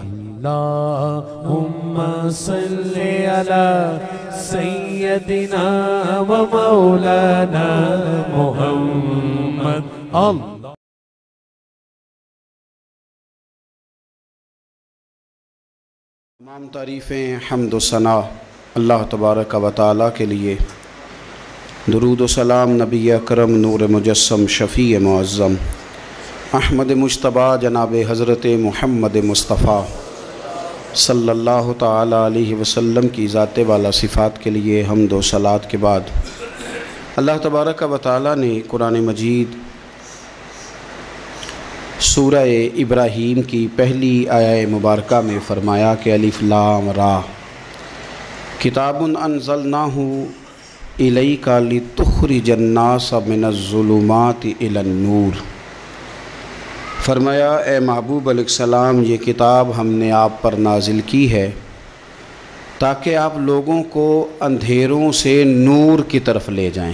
اللہم صلی علی سیدنا و مولانا محمد اللہ۔ تمام تعریفیں حمد و ثنا اللہ تبارک و تعالیٰ کے لیے، درود و سلام نبی اکرم نور مجسم شفیع معظم احمد مجتبیٰ جناب حضرت محمد مصطفیٰ صلی اللہ تعالیٰ علیہ وسلم کی ذات والا صفات کے لیے حمد و صلات کے بعد، اللہ تبارک و تعالیٰ نے قرآن مجید سورہ ابراہیم کی پہلی آیہ مبارکہ میں فرمایا کہ الف لام را کتاب انزلناہ الیک لتخرج الناس من الظلمات الی النور۔ فرمایا اے محبوب علیہ السلام، یہ کتاب ہم نے آپ پر نازل کی ہے تاکہ آپ لوگوں کو اندھیروں سے نور کی طرف لے جائیں،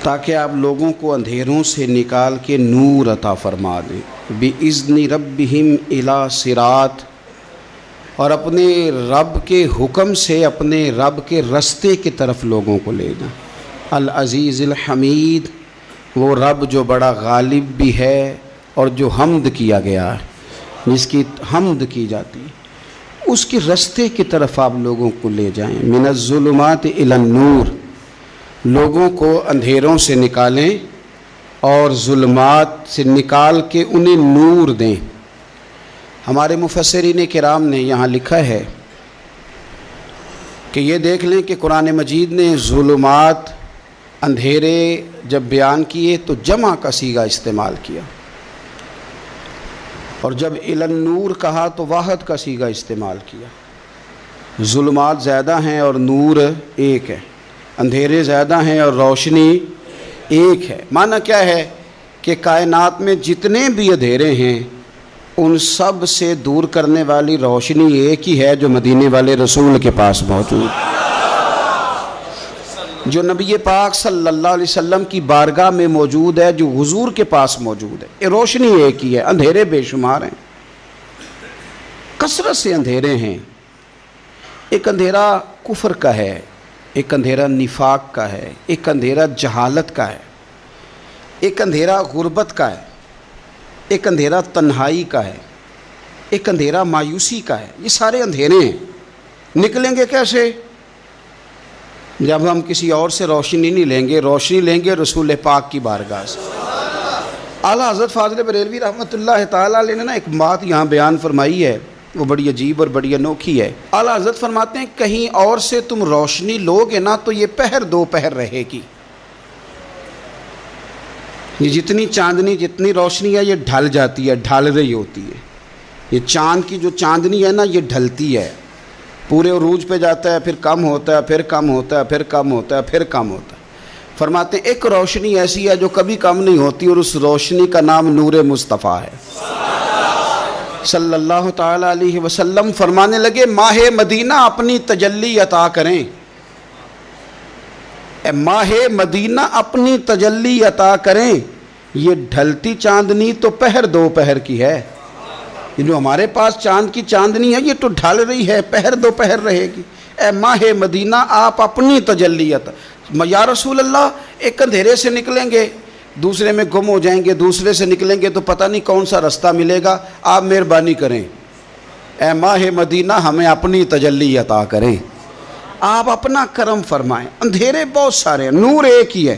تاکہ آپ لوگوں کو اندھیروں سے نکال کے نور عطا فرما دیں، بِإِذْنِ رَبِّهِمْ إِلَى صِرَاط، اور اپنے رب کے حکم سے اپنے رب کے رستے کی طرف لوگوں کو لے جائیں۔ العزیز الحمید، وہ رب جو بڑا غالب بھی ہے اور جو حمد کیا گیا ہے، جس کی حمد کی جاتی ہے، اس کے رستے کی طرف آپ لوگوں کو لے جائیں۔ من الظلمات الی النور، لوگوں کو اندھیروں سے نکالیں اور ظلمات سے نکال کے انہیں نور دیں۔ ہمارے مفسرین کرام نے یہاں لکھا ہے کہ یہ دیکھ لیں کہ قرآن مجید نے ظلمات، اندھیرے جب بیان کیے تو جمع کا صیغہ استعمال کیا، اور جب الی النور کہا تو واحد کا صیغہ استعمال کیا۔ ظلمات زیادہ ہیں اور نور ایک ہے، اندھیرے زیادہ ہیں اور روشنی ایک ہے۔ معنی کیا ہے کہ کائنات میں جتنے بھی اندھیرے ہیں ان سب سے دور کرنے والی روشنی ایک ہی ہے جو مدینے والے رسول کے پاس موجود ہے، جو نبی پاک صلی اللہ علیہ وسلم کی بارگاہ میں موجود ہے، جو حضور کے پاس موجود ہے۔ یہ روشنی ایک ہی ہے، اندھیرے بے شمار ہیں، کثرت سے اندھیرے ہیں۔ ایک اندھیرا کفر کا ہے، ایک اندھیرا نفاق کا ہے، ایک اندھیرا جہالت کا ہے، ایک اندھیرا غربت کا ہے، ایک اندھیرا تنہائی کا ہے، ایک اندھیرا مایوسی کا ہے۔ یہ سارے اندھیرے ہیں۔ نکلیں گے کیسے؟ جب ہم کسی اور سے روشنی نہیں لیں گے، روشنی لیں گے رسول پاک کی بارگاہ سے۔ اعلیٰ حضرت فاضل بریلوی رحمۃ اللہ تعالیٰ علیہ نے ایک بات یہاں بیان فرمائی ہے، وہ بڑی عجیب اور بڑی انوکھی ہے۔ اعلیٰ حضرت فرماتے ہیں کہیں اور سے تم روشنی لوگے نا تو یہ پہر دو پہر رہے گی۔ یہ جتنی چاندنی، جتنی روشنی ہے، یہ ڈھل جاتی ہے، ڈھل رہی ہوتی ہے۔ یہ چاند کی جو چاندنی ہے نا، یہ ڈھلتی ہے، پورے عروج پہ جاتا ہے، پھر کم ہوتا ہے، پھر کم ہوتا ہے، پھر کم ہوتا ہے، پھر کم ہوتا ہے۔ فرماتے ہیں ایک روشنی ایسی ہے جو کبھی کم نہیں ہوتی، اور اس روشنی کا نام نور مصطفیٰ ہے صلی اللہ تعالیٰ علیہ وسلم۔ فرمانے لگے ماہ مدینہ اپنی تجلی عطا کریں، اے ماہ مدینہ اپنی تجلی عطا کریں۔ یہ ڈھلتی چاندنی تو پہر دو پہر کی ہے، یہ جو ہمارے پاس چاند کی چاندنی ہے یہ تو ڈھل رہی ہے، پہر دو پہر رہے گی۔ اے ماہ مدینہ آپ اپنی تجلی عطا، یا رسول اللہ ایک اندھیرے سے نکلیں گے دوسرے میں گم ہو جائیں گے، دوسرے سے نکلیں گے تو پتہ نہیں کون سا رستہ ملے گا، آپ مہربانی کریں، اے ماہ مدینہ ہمیں اپنی تجلی عطا کریں، آپ اپنا کرم فرمائیں۔ اندھیرے بہت سارے ہیں، نور ایک ہی ہے،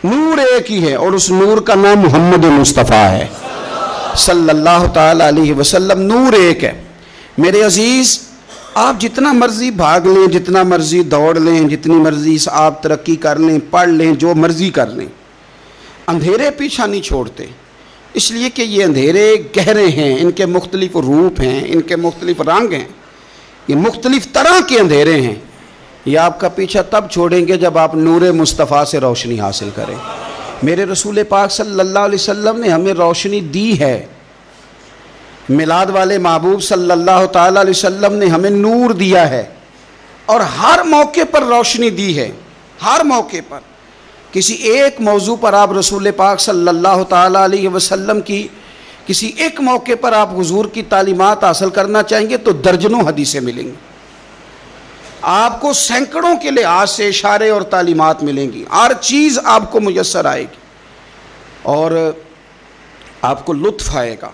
نور ایک ہی ہے، اور اس نور کا نام محمد مصطفیٰ ہے صلی اللہ تعالیٰ علیہ وسلم۔ نور ایک ہے۔ میرے عزیز، آپ جتنا مرضی بھاگ لیں، جتنا مرضی دوڑ لیں، جتنی مرضی آپ ترقی کر لیں، پڑھ لیں، جو مرضی کر لیں، اندھیرے پیچھا نہیں چھوڑتے، اس لیے کہ یہ اندھیرے گہرے ہیں، ان کے مختلف روپ ہیں، ان کے مختلف رنگ ہیں، یہ مختلف طرح کے اندھیرے ہیں۔ یہ آپ کا پیچھا تب چھوڑیں گے جب آپ نور مصطفیٰ سے روشنی حاصل کریں۔ میرے رسول پاک صلی اللہ علیہ وسلم نے ہمیں روشنی دی ہے، میلاد والے محبوب صلی اللہ تعالیٰ علیہ وسلم نے ہمیں نور دیا ہے، اور ہر موقع پر روشنی دی ہے، ہر موقع پر۔ کسی ایک موضوع پر آپ رسول پاک صلی اللہ تعالیٰ علیہ وسلم کی کسی ایک موقع پر آپ حضور کی تعلیمات حاصل کرنا چاہیں گے تو درجنوں حدیثیں ملیں گی، آپ کو سینکڑوں کے لحاظ سے اشارے اور تعلیمات ملیں گی، ہر چیز آپ کو میسر آئے گی اور آپ کو لطف آئے گا۔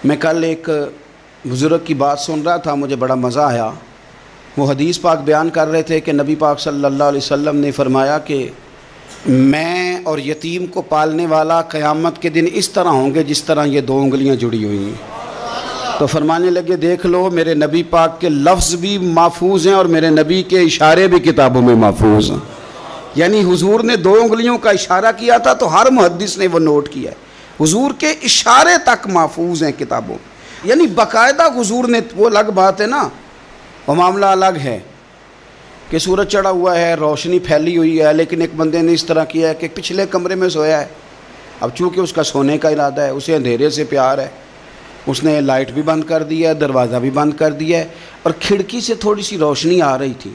میں کل ایک بزرگ کی بات سن رہا تھا، مجھے بڑا مزہ آیا۔ وہ حدیث پاک بیان کر رہے تھے کہ نبی پاک صلی اللہ علیہ وسلم نے فرمایا کہ میں اور یتیم کو پالنے والا قیامت کے دن اس طرح ہوں گے جس طرح یہ دو انگلیاں جڑی ہوئی ہیں۔ تو فرمانے لگے دیکھ لو میرے نبی پاک کے لفظ بھی محفوظ ہیں اور میرے نبی کے اشارے بھی کتابوں میں محفوظ ہیں۔ یعنی حضور نے دو انگلیوں کا اشارہ کیا تھا تو ہر محدث نے وہ نوٹ کیا ہے، حضور کے اشارے تک محفوظ ہیں کتابوں میں۔ یعنی باقاعدہ حضور نے، وہ الگ بات ہے نا، وہ معاملہ الگ ہے کہ سورج چڑھا ہوا ہے، روشنی پھیلی ہوئی ہے، لیکن ایک بندے نے اس طرح کیا ہے کہ پچھلے کمرے میں سویا ہے، اب چونکہ اس کا سونے کا ارادہ ہے، اسے اندھیرے سے پیار ہے، اس نے لائٹ بھی بند کر دیا ہے، دروازہ بھی بند کر دیا ہے، اور کھڑکی سے تھوڑی سی روشنی آ رہی تھی،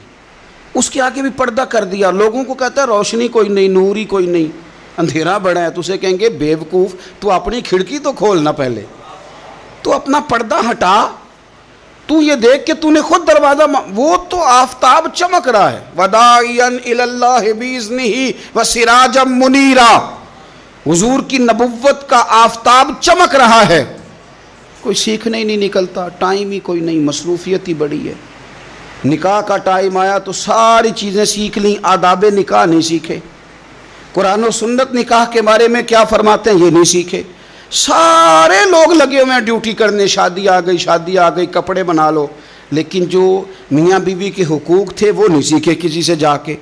اس کے آگے بھی پردہ کر دیا۔ لوگوں کو کہتا ہے روشنی کوئی نہیں، نور ہی کوئی نہیں، اندھیرا بڑا ہے، تو اسے کہیں گے بے وقوف، تو اپنی کھڑکی تو کھولنا پہلے، تو اپنا پردہ ہٹا، تو یہ دیکھ کہ تو نے خود دروازہ وہ تو آفتاب چمک رہا ہے، وَدَاعِيًا إِلَى اللَّهِ بِإِذْنِهِ وَسِرَاجًا مُنِيرًا، حضور کی نبوت کا آفتاب چمک رہا ہے، کوئی سیکھنے ہی نہیں نکلتا، ٹائم ہی کوئی نہیں، مصروفیت ہی بڑی ہے۔ نکاح کا ٹائم آیا تو ساری چیزیں سیکھ لیں، آداب نکاح نہیں سیکھے، قرآن و سنت نکاح کے بارے میں کیا فرماتے ہیں یہ نہیں سیکھے، سارے لوگ لگے ہوئے ہیں ڈیوٹی کرنے، شادی آ گئی، کپڑے بنا لو، لیکن جو میاں بیوی کے حقوق تھے وہ نہیں سیکھے کسی سے جا کے،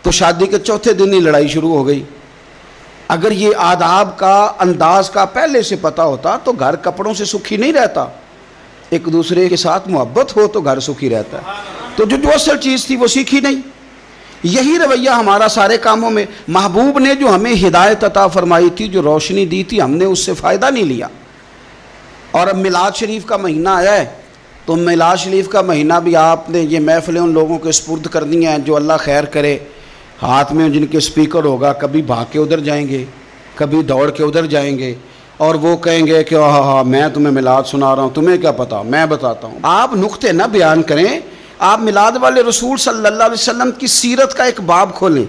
تو شادی کے چوتھے دن ہی لڑائی شروع ہو گئی۔ اگر یہ آداب کا انداز کا پہلے سے پتہ ہوتا تو گھر کپڑوں سے سکھی نہیں رہتا، ایک دوسرے کے ساتھ محبت ہو تو گھر سکھی رہتا ہے، تو جو اصل چیز تھی وہ سیکھی نہیں۔ یہی رویہ ہمارا سارے کاموں میں، محبوب نے جو ہمیں ہدایت عطا فرمائی تھی، جو روشنی دی تھی، ہم نے اس سے فائدہ نہیں لیا۔ اور اب میلاد شریف کا مہینہ آیا ہے تو میلاد شریف کا مہینہ بھی آپ نے یہ محفلیں ان لوگوں کے سپرد کرنی ہیں جو اللہ خیر کرے، ہاتھ میں جن کے سپیکر ہوگا، کبھی بھاگ کے ادھر جائیں گے، کبھی دوڑ کے ادھر جائیں گے، اور وہ کہیں گے کہ ہاں میں تمہیں میلاد سنا رہا ہوں، تمہیں کیا پتا، میں بتاتا ہوں۔ آپ نقطے نہ بیان کریں، آپ میلاد والے رسول صلی اللہ علیہ وسلم کی سیرت کا ایک باب کھولیں،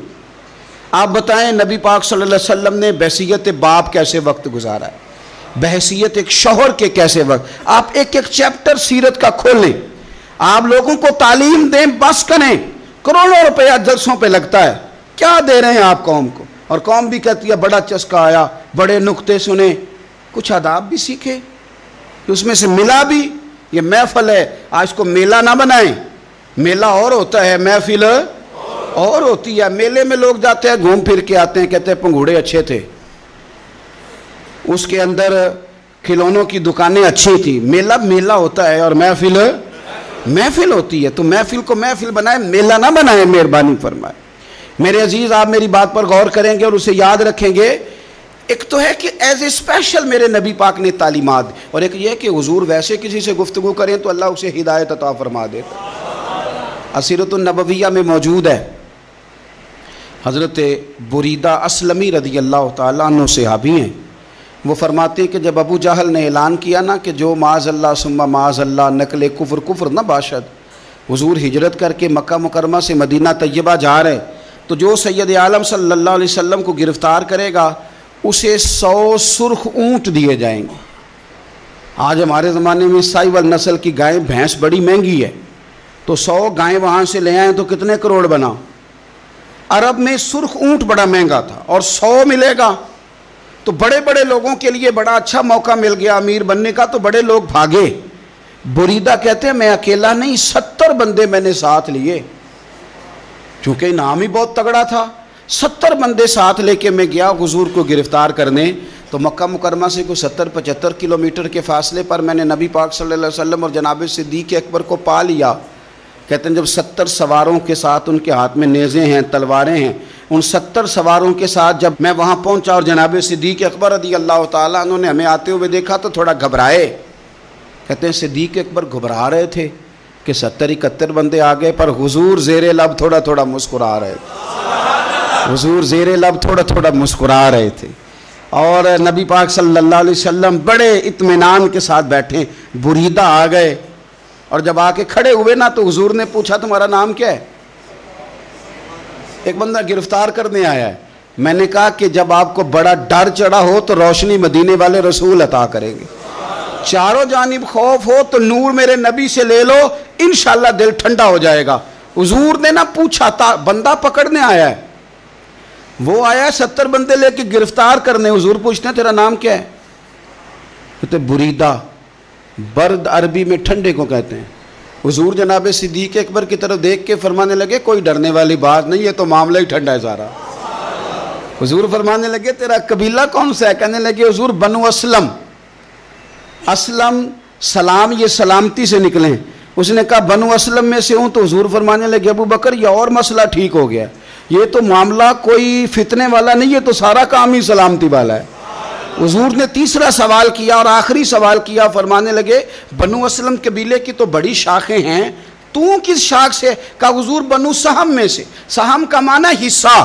آپ بتائیں نبی پاک صلی اللہ علیہ وسلم نے بحیثیت باپ کیسے وقت گزارا ہے، بحیثیت ایک شوہر کے کیسے وقت، آپ ایک ایک چیپٹر سیرت کا کھولیں، آپ لوگوں کو تعلیم دیں، بس کریں، کروڑوں روپیہ جلسوں پہ لگتا ہے، کیا دے رہے ہیں آپ قوم کو، اور قوم بھی کہتی ہے بڑا چسکا آیا، بڑے نقطے سنے، کچھ آداب بھی سیکھے، اس میں سے ملا بھی، یہ محفل ہے، آج اس کو میلہ نہ بنائیں، میلہ اور ہوتا ہے، محفل اور ہوتی ہے۔ میلے میں لوگ جاتے ہیں، گھوم پھر کے آتے ہیں، کہتے ہیں پنگوڑے اچھے تھے، اس کے اندر کھلونوں کی دکانیں اچھی تھی، میلہ ہوتا ہے اور محفل ہوتی ہے، تو محفل کو محفل بنائیں، میلہ نہ بنائیں، مہربانی فرمائے۔ میرے عزیز، آپ میری بات پر غور کریں گے اور اسے یاد رکھیں گے، ایک تو ہے کہ ایز اے اسپیشل میرے نبی پاک نے تعلیمات، اور ایک یہ کہ حضور ویسے کسی سے گفتگو کریں تو اللہ اسے ہدایت عطا فرما دیتا۔ اسیرۃ النبویہ میں موجود ہے، حضرت بریدہ اسلمی رضی اللہ تعالیٰ عنہ صحابی ہیں، وہ فرماتے ہیں کہ جب ابو جہل نے اعلان کیا نا کہ جو معاذ اللہ ثم معاذ اللہ نقل کفر نہ باشد، حضور ہجرت کر کے مکہ مکرمہ سے مدینہ طیبہ جا رہے، تو جو سید عالم صلی اللہ علیہ وسلم کو گرفتار کرے گا اسے 100 سرخ اونٹ دیے جائیں گے۔ آج ہمارے زمانے میں سائیول نسل کی گائے بھینس بڑی مہنگی ہے، تو 100 گائیں وہاں سے لے آئیں تو کتنے کروڑ بنا۔ عرب میں سرخ اونٹ بڑا مہنگا تھا اور 100 ملے گا تو بڑے بڑے لوگوں کے لیے بڑا اچھا موقع مل گیا امیر بننے کا، تو بڑے لوگ بھاگے۔ بریدہ کہتے ہیں میں اکیلا نہیں، 70 بندے میں نے ساتھ لیے، چونکہ انعام ہی بہت تگڑا تھا، 70 بندے ساتھ لے کے میں گیا حضور کو گرفتار کرنے۔ تو مکہ مکرمہ سے کوئی 70-75 کلومیٹر کے فاصلے پر میں نے نبی پاک صلی اللہ علیہ وسلم اور جناب صدیق اکبر کو پا لیا۔ کہتے ہیں جب 70 سواروں کے ساتھ، ان کے ہاتھ میں نیزے ہیں، تلواریں ہیں، ان 70 سواروں کے ساتھ جب میں وہاں پہنچا اور جناب صدیق اکبر رضی اللہ تعالیٰ عنہ نے ہمیں آتے ہوئے دیکھا تو تھوڑا گھبرائے۔ کہتے ہیں صدیق اکبر گھبرا رہے تھے کہ 70-71 بندے آ گئے، پر حضور زیر لب تھوڑا تھوڑا مسکرا رہے تھے، حضور زیر لب تھوڑا تھوڑا مسکرا رہے تھے۔ اور نبی پاک صلی اللہ علیہ وسلم بڑے اطمینان کے ساتھ بیٹھے. بریدہ آ گئے اور جب آ کے کھڑے ہوئے نا تو حضور نے پوچھا تمہارا نام کیا ہے؟ ایک بندہ گرفتار کرنے آیا ہے. میں نے کہا کہ جب آپ کو بڑا ڈر چڑھا ہو تو روشنی مدینے والے رسول عطا کریں گے. چاروں جانب خوف ہو تو نور میرے نبی سے لے لو، انشاءاللہ دل ٹھنڈا ہو جائے گا. حضور نے نہ پوچھا تھا، بندہ پکڑنے آیا ہے، وہ آیا 70 بندے لے کے گرفتار کرنے. حضور پوچھتے ہیں تیرا نام کیا ہے؟ کہتے بریدہ. برد عربی میں ٹھنڈے کو کہتے ہیں. حضور جناب صدیق اکبر کی طرف دیکھ کے فرمانے لگے کوئی ڈرنے والی بات نہیں، یہ تو معاملہ ہی ٹھنڈا ہے سارا. حضور فرمانے لگے تیرا قبیلہ کون سا ہے؟ کہنے لگے حضور بنو اسلم. اسلم سلام، یہ سلامتی سے نکلیں. اس نے کہا بنو اسلم میں سے ہوں. تو حضور فرمانے لگے ابو بکر یہ اور مسئلہ ٹھیک ہو گیا، یہ تو معاملہ کوئی فتنے والا نہیں، یہ تو سارا کام ہی سلامتی والا ہے. حضور نے تیسرا سوال کیا اور آخری سوال کیا. فرمانے لگے بنو اسلم قبیلے کی تو بڑی شاخیں ہیں، تو کس شاخ سے؟ کہا حضور بنو سہم میں سے. سہم کا معنی حصہ.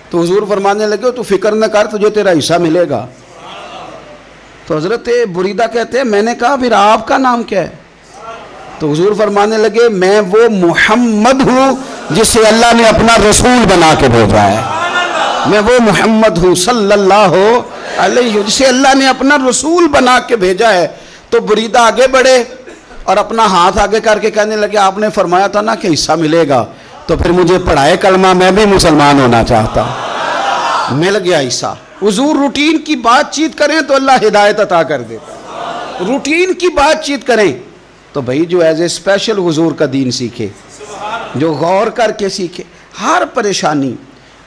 تو حضور فرمانے لگے تو فکر نہ کر، تجھے تیرا حصہ ملے گا. تو حضرت بریدہ کہتے ہیں میں نے کہا پھر آپ کا نام کیا ہے؟ تو حضور فرمانے لگے میں وہ محمد ہوں جسے اللہ نے اپنا رسول بنا کے بھیجا ہے. میں وہ محمد ہوں صلی اللہ علیہ جسے اللہ نے اپنا رسول بنا کے بھیجا ہے. تو بریدہ آگے بڑھے اور اپنا ہاتھ آگے کر کے کہنے لگے آپ نے فرمایا تھا نا کہ حصہ ملے گا، تو پھر مجھے پڑھائے کلمہ، میں بھی مسلمان ہونا چاہتا. مل گیا حصہ. حضور روٹین کی بات چیت کریں تو اللہ ہدایت عطا کر دیتا. روٹین کی بات چیت کریں تو بھائی جو ایز اے اسپیشل حضور کا دین سیکھے، جو غور کر کے سیکھے. ہر پریشانی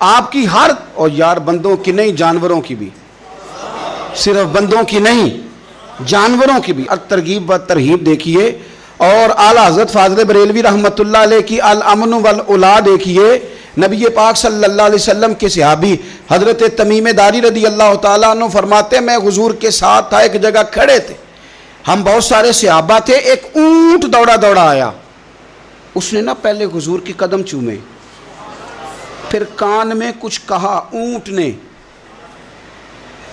آپ کی، ہر، اور یار بندوں کی نہیں جانوروں کی بھی، صرف بندوں کی نہیں جانوروں کی بھی. ترغیب و ترہیب دیکھیے. اور اعلیٰ حضرت فاضل بریلوی رحمۃ اللہ علیہ کی الامن والاولا دیکھیے. نبی پاک صلی اللہ علیہ وسلم کے صحابی حضرت تمیم داری رضی اللہ تعالیٰ عنہ فرماتے ہیں میں حضور کے ساتھ تھا، ایک جگہ کھڑے تھے، ہم بہت سارے صحابہ تھے. ایک اونٹ دوڑا دوڑا آیا، اس نے نا پہلے حضور کی قدم چومے، پھر کان میں کچھ کہا اونٹ نے.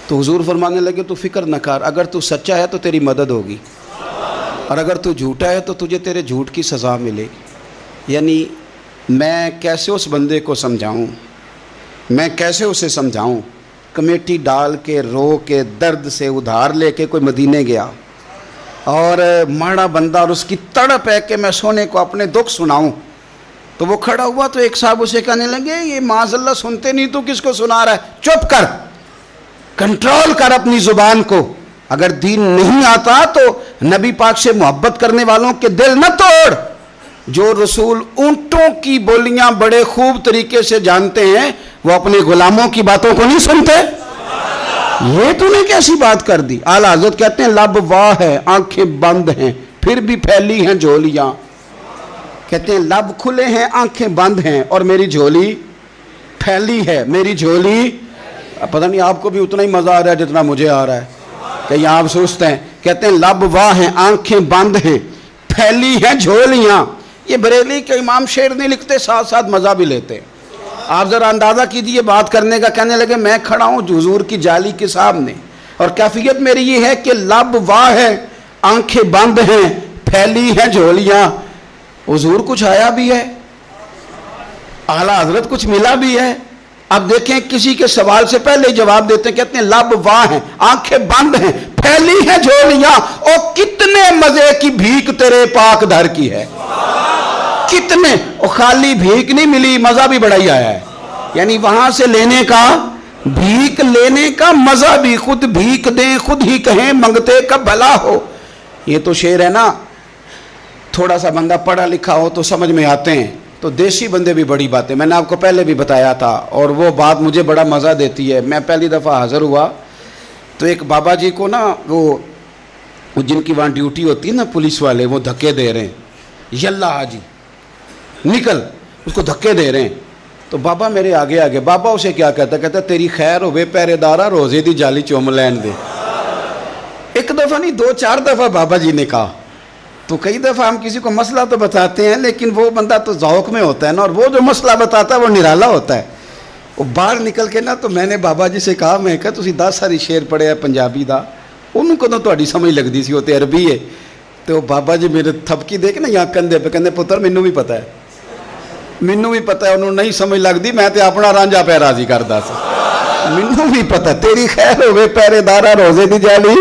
تو حضور فرمانے لگے تو فکر نہ کر، اگر تو سچا ہے تو تیری مدد ہوگی، اور اگر تو جھوٹا ہے تو تجھے تیرے جھوٹ کی سزا ملے. یعنی میں کیسے اس بندے کو سمجھاؤں، میں کیسے اسے سمجھاؤں. کمیٹی ڈال کے رو کے درد سے ادھار لے کے کوئی مدینے گیا، اور ماڑا بندہ، اور اس کی تڑپ ہے کہ میں سونے کو اپنے دکھ سناؤں. تو وہ کھڑا ہوا تو ایک صاحب اسے کہنے لگے یہ معاذ اللہ سنتے نہیں تو کس کو سنا رہا ہے؟ چپ کر، کنٹرول کر اپنی زبان کو. اگر دین نہیں آتا تو نبی پاک سے محبت کرنے والوں کے دل نہ توڑ. جو رسول اونٹوں کی بولیاں بڑے خوب طریقے سے جانتے ہیں وہ اپنے غلاموں کی باتوں کو نہیں سنتے. یہ تو نے کیسی بات کر دی. اعلیٰ حضرت کہتے ہیں لب واہ ہے، آنکھیں بند ہیں، پھر بھی پھیلی ہیں جھولیاں. کہتے ہیں لب کھلے ہیں، آنکھیں بند ہیں، اور میری جھولی پھیلی ہے. میری جھولی، پتہ نہیں آپ کو بھی اتنا ہی مزہ آ رہا ہے جتنا مجھے آ رہا ہے کہ یہاں آپ سوچتے ہیں. کہتے ہیں لب واہ ہیں، آنکھیں بند ہیں، پھیلی ہیں جھولیاں. یہ بریلی کے امام شعر نہیں لکھتے، ساتھ ساتھ مزہ بھی لیتے. آپ ذرا اندازہ کیجیے بات کرنے کا. کہنے لگے میں کھڑا ہوں حضور کی جالی کے سامنے، اور کیفیت میری یہ ہے کہ لب واہ ہے، آنکھیں بند ہیں، پھیلی ہیں جھولیاں. حضور کچھ آیا بھی ہے، اعلیٰ حضرت کچھ ملا بھی ہے. اب دیکھیں کسی کے سوال سے پہلے جواب دیتے ہیں. کہتے ہیں لب واہ ہیں، آنکھیں بند ہیں، پھیلی ہیں جھولیاں. اور کتنے مزے کی بھیک تیرے پاک در کی ہے. کتنے، اور خالی بھیک نہیں ملی، مزہ بھی بڑا ہی آیا ہے. یعنی وہاں سے لینے کا، بھیک لینے کا مزہ بھی. خود بھیک دیں خود ہی کہیں منگتے کا بھلا ہو. یہ تو شعر ہے نا. تھوڑا سا بندہ پڑھا لکھا ہو تو سمجھ میں آتے ہیں. تو دیسی بندے بھی بڑی باتیں، میں نے آپ کو پہلے بھی بتایا تھا، اور وہ بات مجھے بڑا مزہ دیتی ہے. میں پہلی دفعہ حاضر ہوا تو ایک بابا جی کو نا وہ جن کی وہاں ڈیوٹی ہوتی ہے نا پولیس والے، وہ دھکے دے رہے ہیں، یلا حاجی نکل، اس کو دھکے دے رہے ہیں. تو بابا میرے آگے آگے، بابا اسے کیا کہتا؟ کہتا تیری خیر ہوئے پہرے دارا، روزے دی جالی چوم لین دے. ایک دفعہ نہیں 2-4 دفعہ بابا جی نے کہا. تو کئی دفعہ ہم کسی کو مسئلہ تو بتاتے ہیں، لیکن وہ بندہ تو ذوق میں ہوتا ہے نا، اور وہ جو مسئلہ بتاتا ہے وہ نرالا ہوتا ہے. وہ باہر نکل کے نا تو میں نے بابا جی سے کہا, میں کہا تسی 10 ساری شعر پڑھے ہے پنجابی دا, انہوں کو تہاڈی سمجھ لگدی سی, وہ تے عربی ہے. تو بابا جی میرے تھپکی دے کے نا یہاں کندھے پہ کہندے پتر مینوں بھی پتہ ہے, مینوں بھی پتہ ہے, انہوں نہیں سمجھ لگدی, میں تے اپنا رانجھا پہ راضی کردا سی. مینوں بھی پتہ تیری خیر ہوے پہرے دارا روزے دی جالی.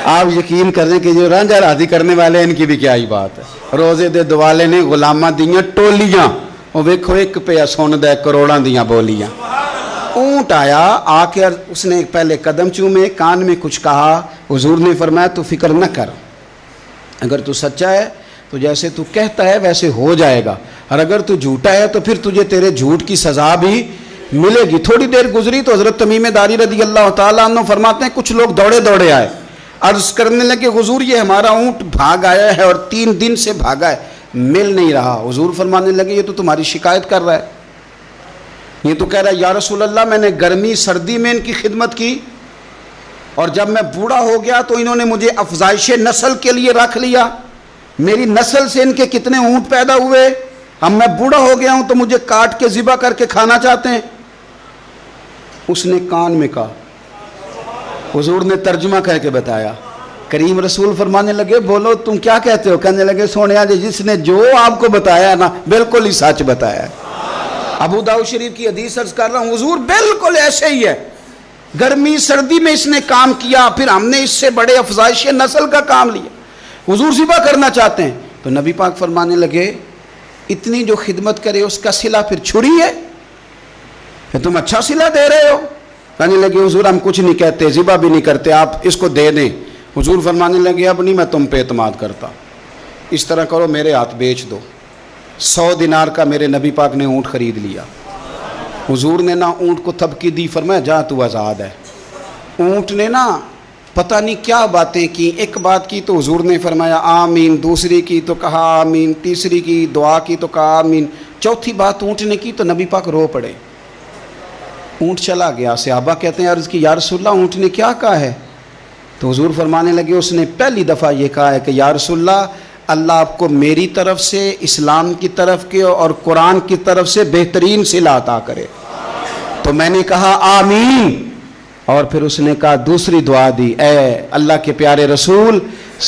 آپ یقین کر لیں کہ جو رانجھا راضی کرنے والے ان کی بھی کیا ہی بات ہے. روزے دے دوالے نے غلاماں دیاں ٹولیاں, وہ ویکھو ایک پہ سندا کروڑاں دیاں بولیاں. اونٹ آیا, آ کے اس نے پہلے قدم چومے, کان میں کچھ کہا. حضور نے فرمایا تو فکر نہ کر, اگر تو سچا ہے تو جیسے تو کہتا ہے ویسے ہو جائے گا, اور اگر تو جھوٹا ہے تو پھر تجھے تیرے جھوٹ کی سزا بھی ملے گی. تھوڑی دیر گزری تو حضرت تمیم داری رضی اللہ تعالیٰ عنہ فرماتے ہیں کچھ لوگ دوڑے دوڑے آئے, عرض کرنے لگے حضور یہ ہمارا اونٹ بھاگ آیا ہے اور 3 دن سے بھاگا ہے, مل نہیں رہا. حضور فرمانے لگے یہ تو تمہاری شکایت کر رہا ہے, یہ تو کہہ رہا ہے یا رسول اللہ میں نے گرمی سردی میں ان کی خدمت کی, اور جب میں بوڑھا ہو گیا تو انہوں نے مجھے افزائش نسل کے لیے رکھ لیا, میری نسل سے ان کے کتنے اونٹ پیدا ہوئے, اب میں بوڑھا ہو گیا ہوں تو مجھے کاٹ کے ذبح کر کے کھانا چاہتے ہیں. اس نے کان میں کہا, حضور نے ترجمہ کہہ کے بتایا. کریم رسول فرمانے لگے بولو تم کیا کہتے ہو؟ کہنے لگے سونیا جی جس نے جو آپ کو بتایا نا بالکل ہی سچ بتایا ہے. ابو داؤد شریف کی حدیث عرض کر رہا ہوں, حضور بالکل ایسے ہی ہے, گرمی سردی میں اس نے کام کیا, پھر ہم نے اس سے بڑے افزائش نسل کا کام لیا, حضور ذبح کرنا چاہتے ہیں. تو نبی پاک فرمانے لگے اتنی جو خدمت کرے اس کا صلہ پھر چھری ہے, پھر تم اچھا صلہ دے رہے ہو. کہنے لگے حضور ہم کچھ نہیں کہتے, ذبح بھی نہیں کرتے, آپ اس کو دے دیں. حضور فرمانے لگے اب نہیں میں تم پہ اعتماد کرتا, اس طرح کرو میرے ہاتھ بیچ دو. 100 دینار کا میرے نبی پاک نے اونٹ خرید لیا. حضور نے نا اونٹ کو تھپکی دی, فرمایا جا تو آزاد ہے. اونٹ نے نا پتہ نہیں کیا باتیں کی, ایک بات کی تو حضور نے فرمایا آمین, دوسری کی تو کہا آمین, تیسری کی دعا کی تو کہا آمین, چوتھی بات اونٹ نے کی تو نبی پاک رو پڑے. اونٹ چلا گیا. صحابہ کہتے ہیں عرض کی یا رسول اللہ اونٹ نے کیا کہا ہے؟ تو حضور فرمانے لگے اس نے پہلی دفعہ یہ کہا ہے کہ یا رسول اللہ اللہ آپ کو میری طرف سے, اسلام کی طرف کے اور قرآن کی طرف سے بہترین صلہ عطا کرے. تو میں نے کہا آمین, اور پھر اس نے کہا دوسری دعا دی, اے اللہ کے پیارے رسول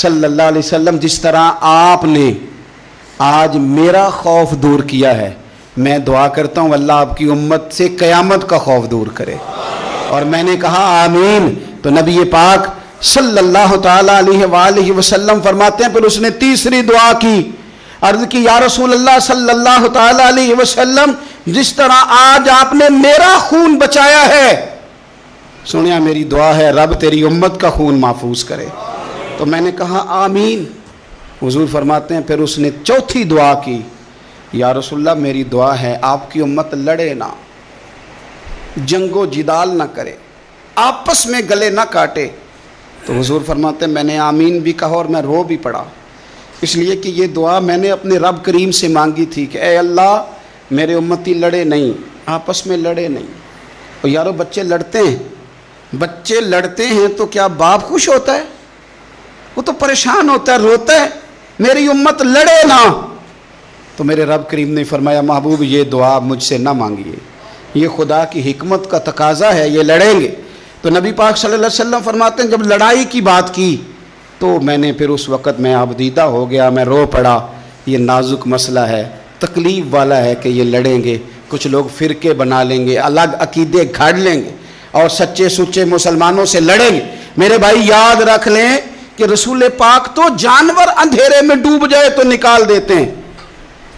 صلی اللہ علیہ وسلم جس طرح آپ نے آج میرا خوف دور کیا ہے, میں دعا کرتا ہوں اللہ آپ کی امت سے قیامت کا خوف دور کرے. اور میں نے کہا آمین. تو نبی پاک صلی اللہ تعالیٰ علیہ وآلہ وسلم فرماتے ہیں پھر اس نے تیسری دعا کی, عرض کی یا رسول اللہ صلی اللہ تعالیٰ علیہ وسلم جس طرح آج آپ نے میرا خون بچایا ہے, سنیا میری دعا ہے رب تیری امت کا خون محفوظ کرے. تو میں نے کہا آمین. حضور فرماتے ہیں پھر اس نے چوتھی دعا کی, یا رسول اللہ میری دعا ہے آپ کی امت لڑے نہ, جنگ و جدال نہ کرے, آپس میں گلے نہ کاٹے. تو حضور فرماتے ہیں میں نے آمین بھی کہا اور میں رو بھی پڑا, اس لیے کہ یہ دعا میں نے اپنے رب کریم سے مانگی تھی کہ اے اللہ میرے امتی لڑے نہیں, آپس میں لڑے نہیں. اور یارو بچے لڑتے ہیں, بچے لڑتے ہیں تو کیا باپ خوش ہوتا ہے؟ وہ تو پریشان ہوتا ہے, روتا ہے میری امت لڑے نہ. تو میرے رب کریم نے فرمایا محبوب یہ دعا مجھ سے نہ مانگیے, یہ خدا کی حکمت کا تقاضا ہے, یہ لڑیں گے. تو نبی پاک صلی اللہ علیہ وسلم فرماتے ہیں جب لڑائی کی بات کی تو میں نے پھر اس وقت میں عبدیدہ ہو گیا, میں رو پڑا. یہ نازک مسئلہ ہے, تکلیف والا ہے کہ یہ لڑیں گے, کچھ لوگ فرقے بنا لیں گے, الگ عقیدے گھڑ لیں گے اور سچے سچے مسلمانوں سے لڑیں گے. میرے بھائی یاد رکھ لیں کہ رسول پاک تو جانور اندھیرے میں ڈوب جائے تو نکال دیتے ہیں,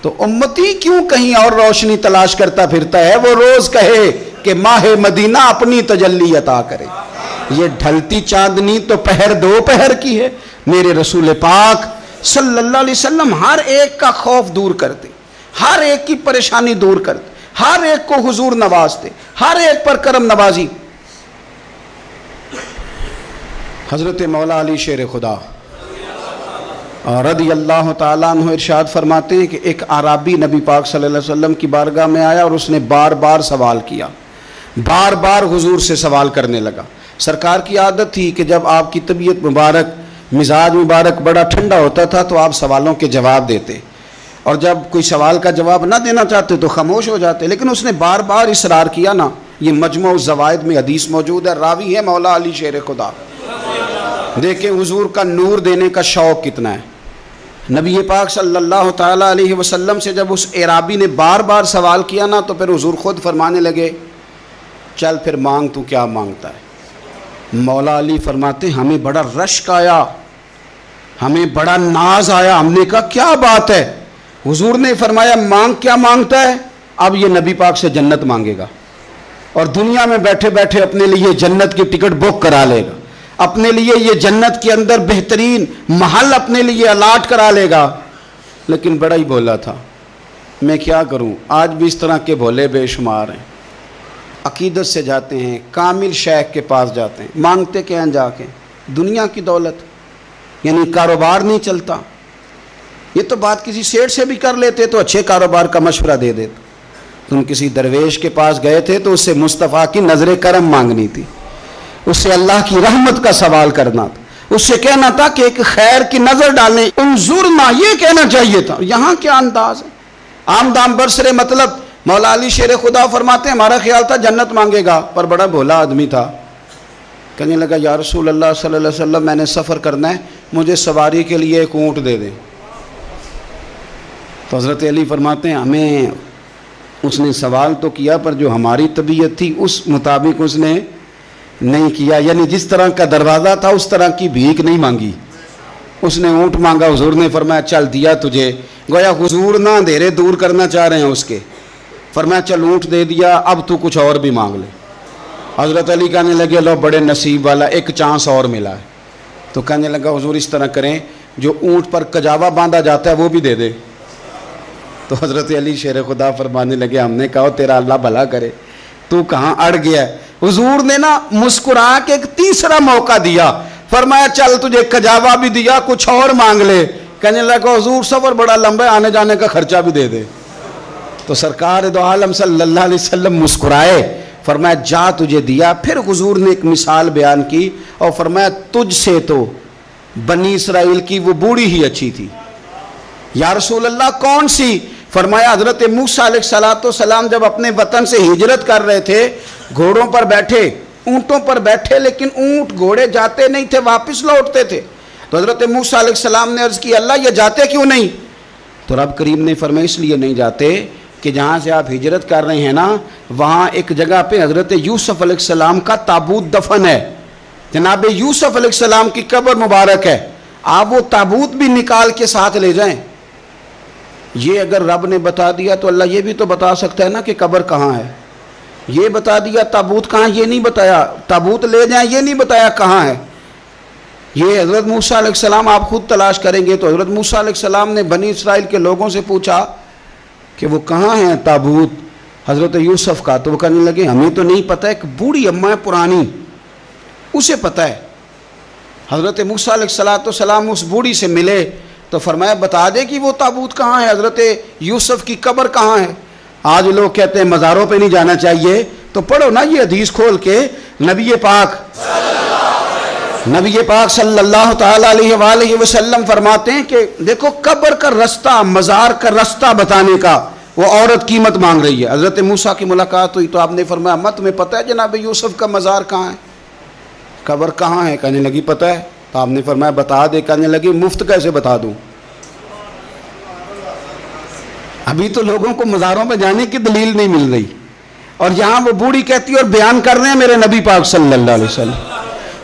تو امتی کیوں کہیں اور روشنی تلاش کرتا پھرتا ہے؟ وہ روز کہے کہ ماہ مدینہ اپنی تجلی عطا کرے. یہ ڈھلتی چاندنی تو پہر دوپہر کی ہے. میرے رسول پاک صلی اللہ علیہ وسلم ہر ایک کا خوف دور کرتے, ہر ایک کی پریشانی دور کرتے, ہر ایک کو حضور نوازتے, ہر ایک پر کرم نوازی. حضرت مولا علی شیر خدا رضی اللہ تعالیٰ عنہ ارشاد فرماتے ہیں کہ ایک عربی نبی پاک صلی اللہ علیہ وسلم کی بارگاہ میں آیا اور اس نے بار بار سوال کیا, بار بار حضور سے سوال کرنے لگا. سرکار کی عادت تھی کہ جب آپ کی طبیعت مبارک, مزاج مبارک بڑا ٹھنڈا ہوتا تھا تو آپ سوالوں کے جواب دیتے. اور جب کوئی سوال کا جواب نہ دینا چاہتے تو خاموش ہو جاتے، لیکن اس نے بار بار اصرار کیا نا. یہ مجموع الزوائد میں حدیث موجود ہے، راوی ہے مولا علی شیر خدا. دیکھیں حضور کا نور دینے کا شوق کتنا ہے. نبی پاک صلی اللہ تعالیٰ علیہ وسلم سے جب اس اعرابی نے بار بار سوال کیا نا تو پھر حضور خود فرمانے لگے چل پھر مانگ تو کیا مانگتا ہے. مولا علی فرماتے ہمیں بڑا رشک آیا، ہمیں بڑا ناز آیا. ہم نے کہا کیا بات ہے؟ حضور نے فرمایا مانگ کیا مانگتا ہے؟ اب یہ نبی پاک سے جنت مانگے گا اور دنیا میں بیٹھے بیٹھے اپنے لیے جنت کی ٹکٹ بک کرا لے گا، اپنے لیے یہ جنت کے اندر بہترین محل اپنے لیے الاٹ کرا لے گا. لیکن بڑا ہی بولا تھا. میں کیا کروں، آج بھی اس طرح کے بھولے بے شمار ہیں. عقیدت سے جاتے ہیں، کامل شیخ کے پاس جاتے ہیں، مانگتے کیا ہیں جا کے؟ دنیا کی دولت، یعنی کاروبار نہیں چلتا. یہ تو بات کسی سیٹ سے بھی کر لیتے تو اچھے کاروبار کا مشورہ دے دیتے. تم کسی درویش کے پاس گئے تھے تو اس سے مصطفیٰ کی نظر کرم مانگنی تھی، اس سے اللہ کی رحمت کا سوال کرنا تھا، اس سے کہنا تھا کہ ایک خیر کی نظر ڈالیں، انظرنا، یہ کہنا چاہیے تھا. یہاں کیا انداز ہے، عام دام برسرے مطلب. مولا علی شیر خدا فرماتے ہیں ہمارا خیال تھا جنت مانگے گا، پر بڑا بھولا آدمی تھا. کہنے لگا یا رسول اللہ صلی اللہ علیہ وسلم میں نے سفر کرنا ہے، مجھے سواری کے لیے ایک اونٹ دے دیں. تو حضرت علی فرماتے ہیں ہمیں اس نے سوال تو کیا پر جو ہماری طبیعت تھی اس مطابق اس نے نہیں کیا، یعنی جس طرح کا دروازہ تھا اس طرح کی بھیک نہیں مانگی. اس نے اونٹ مانگا، حضور نے فرمایا چل دیا تجھے. گویا حضور نہ اندھیرے دور کرنا چاہ رہے ہیں اس کے. فرمایا چل اونٹ دے دیا، اب تو کچھ اور بھی مانگ لے. حضرت علی کہنے لگے لو بڑے نصیب والا، ایک چانس اور ملا ہے. تو کہنے لگا حضور اس طرح کریں جو اونٹ پر کجاوا باندھا جاتا ہے وہ بھی دے دے. تو حضرت علی شیر خدا فرمانے لگے ہم نے کہا تیرا اللہ بھلا کرے، تو کہاں اڑ گیا ہے. حضور نے نا مسکرا کے ایک تیسرا موقع دیا، فرمایا چل تجھے کجاوا بھی دیا، کچھ اور مانگ لے. کہنے لگا حضور سفر بڑا لمبا ہے، آنے جانے کا خرچہ بھی دے دے. تو سرکار دو عالم صلی اللہ علیہ وسلم مسکرائے، فرمایا جا تجھے دیا. پھر حضور نے ایک مثال بیان کی اور فرمایا تجھ سے تو بنی اسرائیل کی وہ بوڑھی ہی اچھی تھی. یا رسول اللہ کون سی؟ فرمایا حضرت موسیٰ علیہ السلام جب اپنے وطن سے ہجرت کر رہے تھے، گھوڑوں پر بیٹھے، اونٹوں پر بیٹھے، لیکن اونٹ گھوڑے جاتے نہیں تھے، واپس لوٹتے تھے. تو حضرت موسیٰ علیہ السلام نے عرض کی اللہ یہ جاتے کیوں نہیں؟ تو رب کریم نے فرمایا اس لیے نہیں جاتے کہ جہاں سے آپ ہجرت کر رہے ہیں نا وہاں ایک جگہ پہ حضرت یوسف علیہ السلام کا تابوت دفن ہے، جناب یوسف علیہ السلام کی قبر مبارک ہے، آپ وہ تابوت بھی نکال کے ساتھ لے جائیں. یہ اگر رب نے بتا دیا تو اللہ یہ بھی تو بتا سکتا ہے نا کہ قبر کہاں ہے. یہ بتا دیا تابوت کہاں، یہ نہیں بتایا. تابوت لے جائیں یہ نہیں بتایا کہاں ہے. یہ حضرت موسیٰ علیہ السلام آپ خود تلاش کریں گے تو حضرت موسیٰ علیہ السلام نے بنی اسرائیل کے لوگوں سے پوچھا کہ وہ کہاں ہیں تابوت حضرت یوسف کا. تو وہ کہنے لگے ہمیں تو نہیں پتہ، ایک بوڑھی اماں ہے پرانی اسے پتہ ہے. حضرت موسیٰ علیہ السلام اس بوڑھی سے ملے تو فرمایا بتا دے کہ وہ تابوت کہاں ہے، حضرت یوسف کی قبر کہاں ہے. آج لوگ کہتے ہیں مزاروں پہ نہیں جانا چاہیے، تو پڑھو نا یہ حدیث کھول کے. نبی پاک صلی اللہ تعالیٰ علیہ وآلہ وسلم فرماتے ہیں کہ دیکھو قبر کا رستہ، مزار کا رستہ بتانے کا وہ عورت قیمت مانگ رہی ہے. حضرت موسیٰ کی ملاقات ہوئی تو آپ نے فرمایا مت میں پتہ ہے جناب یوسف کا مزار کہاں ہے، قبر کہاں ہے؟ کہنے لگی پتہ ہے. تو آپ نے فرمایا بتا دے. کہنے لگی مفت کیسے بتا دوں؟ ابھی تو لوگوں کو مزاروں پہ جانے کی دلیل نہیں مل رہی، اور یہاں وہ بوڑھی کہتی اور بیان کر رہے ہیں میرے نبی پاک صلی اللہ علیہ وسلم.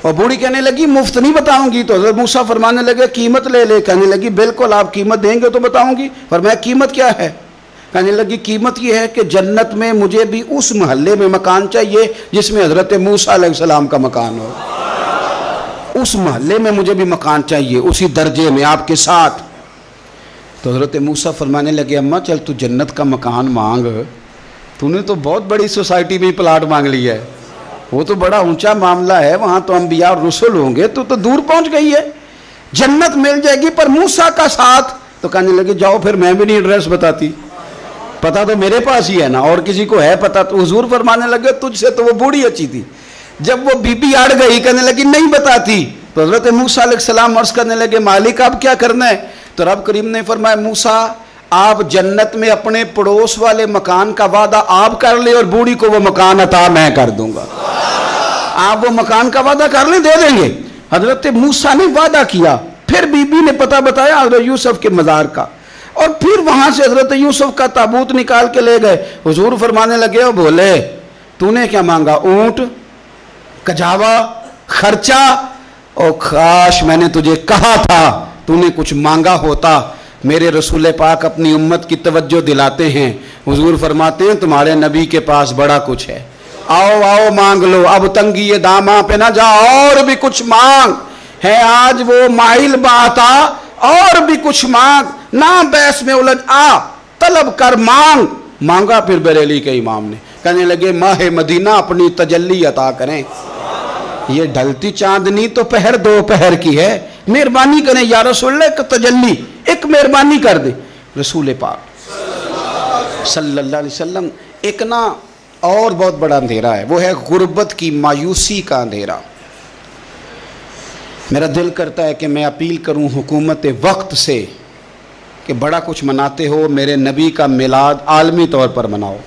اور بوڑھی کہنے لگی مفت نہیں بتاؤں گی. تو حضرت موسیٰ فرمانے لگے قیمت لے لے. کہنے لگی بالکل آپ قیمت دیں گے تو بتاؤں گی. فرمایا قیمت کیا ہے؟ کہنے لگی قیمت یہ ہے کہ جنت میں مجھے بھی اس محلے میں مکان چاہیے جس میں حضرت موسیٰ علیہ السلام کا مکان ہو. اس محلے میں مجھے بھی مکان چاہیے، اسی درجے میں آپ کے ساتھ. تو حضرت موسیٰ فرمانے لگے اماں چل تو جنت کا مکان مانگ، تو نے تو بہت بڑی سوسائٹی میں پلاٹ مانگ لیا ہے، وہ تو بڑا اونچا معاملہ ہے، وہاں تو انبیاء اور رسول ہوں گے، تو دور پہنچ گئی ہے، جنت مل جائے گی پر موسیٰ کا ساتھ. تو کہنے لگے جاؤ پھر میں بھی نہیں ایڈریس بتاتی، پتہ تو میرے پاس ہی ہے نا، اور کسی کو ہے پتہ. تو حضور فرمانے لگے تجھ سے تو وہ بوڑھی اچھی تھی. جب وہ بی بی اڑ گئی کہنے لگی نہیں بتاتی. تو حضرت موسیٰ علیہ السلام عرض کرنے لگے مالک اب کیا کرنا ہے؟ تو رب کریم نے فرمایا موسیٰ آپ جنت میں اپنے پڑوس والے مکان کا وعدہ آپ کر لیں اور بوڑھی کو وہ مکان عطا میں کر دوں گا. آپ وہ مکان کا وعدہ کر لیں, دے دیں گے. حضرت موسیٰ نے وعدہ کیا, پھر بی بی نے پتہ بتایا حضرت یوسف کے مزار کا, اور پھر وہاں سے حضرت یوسف کا تابوت نکال کے لے گئے. حضور فرمانے لگے اور بولے تو نے کیا مانگا؟ اونٹ, کجاوا, خرچہ. اور کاش میں نے تجھے کہا تھا تو نے کچھ مانگا ہوتا. میرے رسول پاک اپنی امت کی توجہ دلاتے ہیں. حضور فرماتے ہیں تمہارے نبی کے پاس بڑا کچھ ہے, آؤ آؤ مانگ لو, اب تنگی یہ داماں پہ نہ جا, اور بھی کچھ مانگ. ہے آج وہ مائل بات آ, اور بھی کچھ مانگ, نہ بحث میں الجھ آ, طلب کر مانگ. مانگا پھر بریلی کے امام نے, کہنے لگے ماہ مدینہ اپنی تجلی عطا کریں. یہ ڈھلتی چاندنی تو پہر دو پہر کی ہے, مہربانی کریں یا رسول اللہ, ایک تجلی, ایک مہربانی کر دیں. رسول پاک صلی اللہ علیہ وسلم, ایک نا اور بہت بڑا اندھیرا ہے, وہ ہے غربت کی مایوسی کا اندھیرا. میرا دل کرتا ہے کہ میں اپیل کروں حکومت وقت سے کہ بڑا کچھ مناتے ہو, میرے نبی کا میلاد عالمی طور پر مناؤ,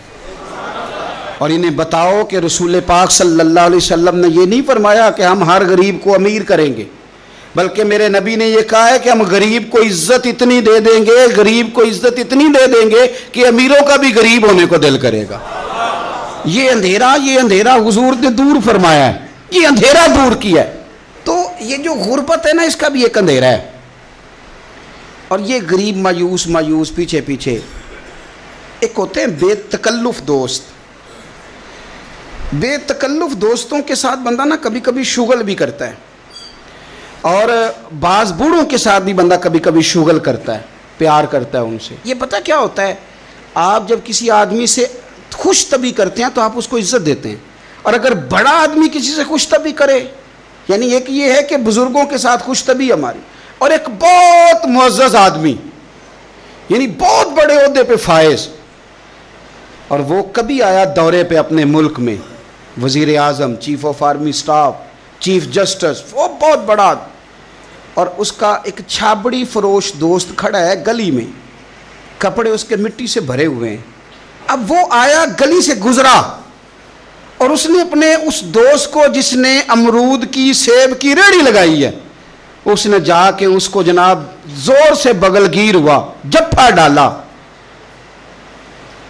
اور انہیں بتاؤ کہ رسول پاک صلی اللہ علیہ وسلم نے یہ نہیں فرمایا کہ ہم ہر غریب کو امیر کریں گے, بلکہ میرے نبی نے یہ کہا ہے کہ ہم غریب کو عزت اتنی دے دیں گے, غریب کو عزت اتنی دے دیں گے کہ امیروں کا بھی غریب ہونے کو دل کرے گا. یہ اندھیرا حضور نے دور فرمایا ہے, یہ اندھیرا دور کیا ہے. تو یہ جو غربت ہے نا, اس کا بھی ایک اندھیرا ہے. اور یہ غریب مایوس پیچھے پیچھے, ایک ہوتے ہیں بے تکلف دوست. بے تکلف دوستوں کے ساتھ بندہ نا کبھی کبھی شغل بھی کرتا ہے, اور بعض بوڑھوں کے ساتھ بھی بندہ کبھی کبھی شغل کرتا ہے, پیار کرتا ہے ان سے. یہ پتہ کیا ہوتا ہے, آپ جب کسی آدمی سے خوش طبی کرتے ہیں تو آپ اس کو عزت دیتے ہیں, اور اگر بڑا آدمی کسی سے خوش طبی کرے, یعنی ایک یہ ہے کہ بزرگوں کے ساتھ خوش طبی ہماری, اور ایک بہت معزز آدمی یعنی بہت بڑے عہدے پہ فائز, اور وہ کبھی آیا دورے پہ اپنے ملک میں, وزیر اعظم, chief of army staff, chief justice, وہ بہت بڑا, اور اس کا ایک چھابڑی فروش دوست کھڑا ہے گلی میں, کپڑے اس کے مٹی سے بھرے ہوئے ہیں. اب وہ آیا گلی سے گزرا, اور اس نے اپنے اس دوست کو جس نے امرود کی سیب کی ریڑھی لگائی ہے, اس نے جا کے اس کو جناب زور سے بغل گیر ہوا, جپا ڈالا.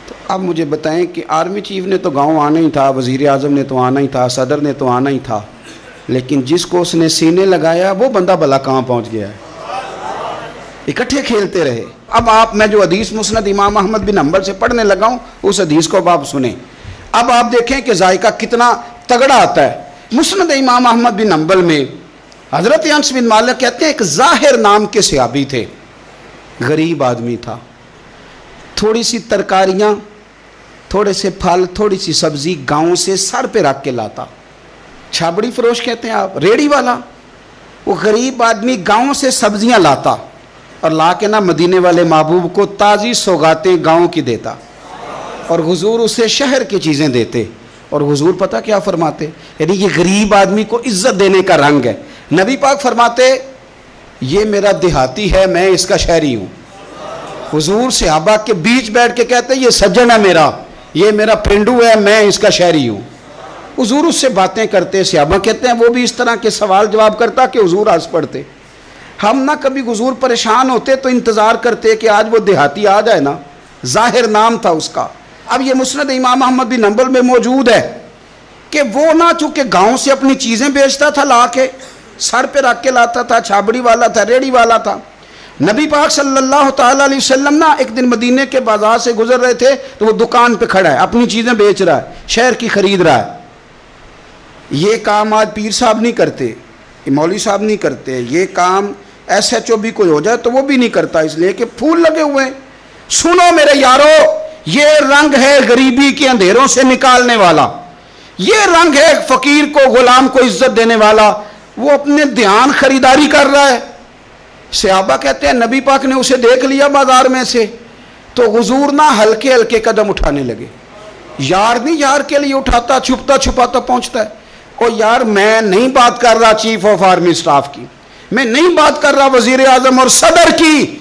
تو اب مجھے بتائیں کہ آرمی چیف نے تو گاؤں آنا ہی تھا, وزیر اعظم نے تو آنا ہی تھا, صدر نے تو آنا ہی تھا, لیکن جس کو اس نے سینے لگایا وہ بندہ بھلا کہاں پہنچ گیا ہے. اکٹھے کھیلتے رہے. اب میں جو حدیث مسند امام احمد بن حنبل سے پڑھنے لگا ہوں, اس حدیث کو اب آپ سنیں. اب آپ دیکھیں کہ ذائقہ کتنا تگڑا آتا ہے. مسند امام احمد بن حنبل میں حضرت انس بن مالک کہتے ہیں ایک ظاہر نام کے صحابی تھے, غریب آدمی تھا, تھوڑی سی ترکاریاں, تھوڑے سے پھل, تھوڑی سی سبزی گاؤں سے سر پہ رکھ کے لاتا. چھابڑی فروش کہتے ہیں آپ, ریڑھی والا. وہ غریب آدمی گاؤں سے سبزیاں لاتا, اور لا کے نا مدینے والے محبوب کو تازی سوغاتیں گاؤں کی دیتا, اور حضور اسے شہر کی چیزیں دیتے. اور حضور پتہ کیا فرماتے, یعنی یہ غریب آدمی کو عزت دینے کا رنگ ہے. نبی پاک فرماتے یہ میرا دیہاتی ہے, میں اس کا شہری ہوں. حضور صحابہ کے بیچ بیٹھ کے کہتے یہ سجن ہے میرا, یہ میرا پرنڈو ہے, میں اس کا شہری ہوں. حضور اس سے باتیں کرتے, صحابہ کہتے ہیں وہ بھی اس طرح کے سوال جواب کرتا کہ حضور ہنس پڑتے. ہم نہ کبھی حضور پریشان ہوتے تو انتظار کرتے کہ آج وہ دیہاتی آ جائے نا, ظاہر نام تھا اس کا. اب یہ مسند امام احمد بن حنبل میں موجود ہے کہ وہ نہ چونکہ گاؤں سے اپنی چیزیں بیچتا تھا, لا کے سر پہ رکھ کے لاتا تھا, چھابڑی والا تھا, ریڑھی والا تھا. نبی پاک صلی اللہ تعالیٰ علیہ وسلم نا ایک دن مدینے کے بازار سے گزر رہے تھے, تو وہ دکان پہ کھڑا ہے, اپنی چیزیں بیچ رہا ہے, شہر کی خرید رہا ہے. یہ کام آج پیر صاحب نہیں کرتے, مولوی صاحب نہیں کرتے, یہ کام ایس ایچ او بھی کوئی ہو جائے تو وہ بھی نہیں کرتا, اس لیے کہ پھول لگے ہوئے ہیں. سنو میرے یارو, یہ رنگ ہے غریبی کے اندھیروں سے نکالنے والا, یہ رنگ ہے فقیر کو, غلام کو عزت دینے والا. وہ اپنے دھیان خریداری کر رہا ہے. صحابہ کہتے ہیں نبی پاک نے اسے دیکھ لیا بازار میں سے, تو حضور نہ ہلکے ہلکے قدم اٹھانے لگے. یار نہیں یار کے لیے اٹھاتا, چھپتا چھپاتا پہنچتا ہے. اور یار میں نہیں بات کر رہا چیف آف آرمی سٹاف کی, میں نہیں بات کر رہا وزیر اعظم اور صدر کی,